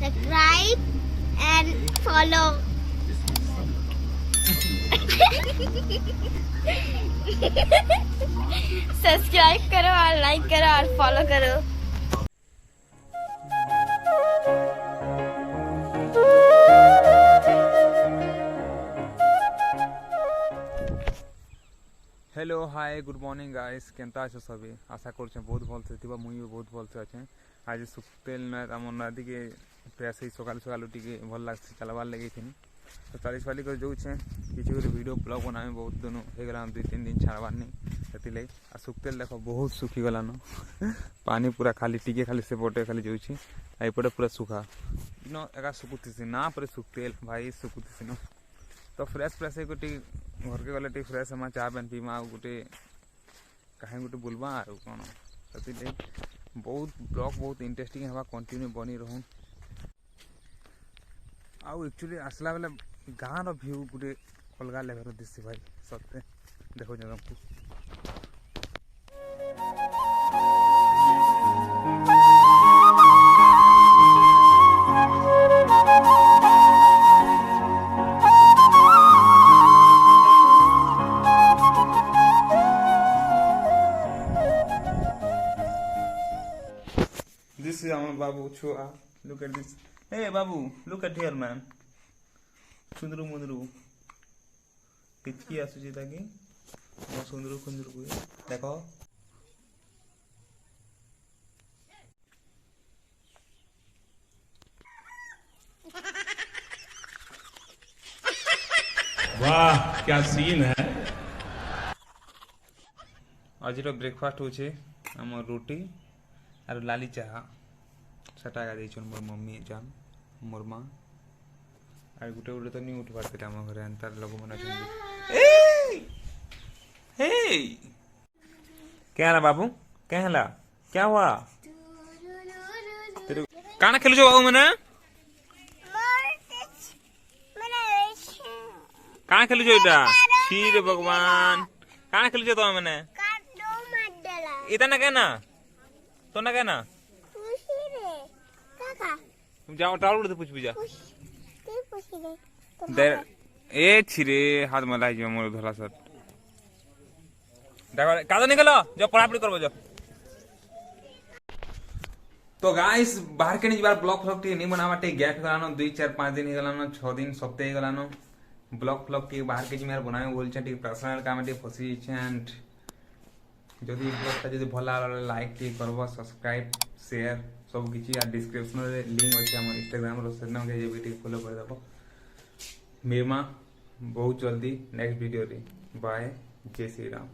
subscribe and follow. Subscribe करो और like करो और फॉलो करो। Hello hi good morning guys केनता अच्छे सभी आशा कर बहुत भल से थी मुई भी बहुत भल से अच्छे आज सुक्तेल आम नदी के प्रयास सकाल सकाल टे भल लगे चलबार लगे थी तो चालीस वाली कर जाऊे किसी गोटे वीडियो ब्लॉग बना बहुत दिन हो गला 2-3 दिन छाड़बार नहीं से आ सुक्तेल देख बहुत सुखी गलान पानी पूरा खाली टिके खाली से पटे खाली जाऊँगी एपटे पूरा सुखा इन एका सुकुथी ना पर सुक्तेल भाई सुकुथी न तो फ्रेश फ्रेश गोटे घर के गले फ्रेश हम चाह पान पीमा गोटे कहीं गोटे बुलवा आर कौन से बहुत ब्लॉग बहुत इंटरेस्टिंग हवा कंटिन्यू बनी रहूँ आउ एक्चुअली आसला बेले गाँव व्यू गोटे अलग लेवल दिशे भाई सत्य देखो जगह This is our Babu Chua. Look at this. Hey Babu, look at here man. Sundru mundru. Kitki asuchi taki. Mo sundru kundru kui. Dekho. वाह क्या सीन है। आज ब्रेकफास्ट होचे हमर रोटी और लाली चाह सटा मोर मम्मी जान मोर माँ और गोटे गोटे तो नहीं उठ पाते आम घर तार लोक मैंने क्या बाबू क्या है क्या हुआ काना खेलु बाबू मैंने काना खेलु इटा रे भगवान काना खेलु तो मैंने इतना कहना तो ना कहना जाओ टाउल उड़ते पूछ जा ए छिरे हाथ में लाई मोर धला सर देखो कादो निकलो जो पढ़ापढ़ी करबो जो तो गाइस बाहर के निज बार ब्लॉग फ्लॉग टी नहीं बनावाटे गैप गलानो 2-4-5 दिन गलानो 6 दिन सप्ताह गलानो ब्लॉग फ्लॉग के बाहर के जिमेर बनावे बोल टी पर्सनल काम टी फसी एंड जदि ब्लॉगटा जदि भल लाइक टी करबो सब्सक्राइब शेयर सब किछि आ डिस्क्रिप्शन रे लिंक अछि हमर इंस्टाग्राम रो सेना के जे टी फॉलो कर देबो मेमा बहुत जल्दी नेक्स्ट वीडियो रे बाय जय श्री राम।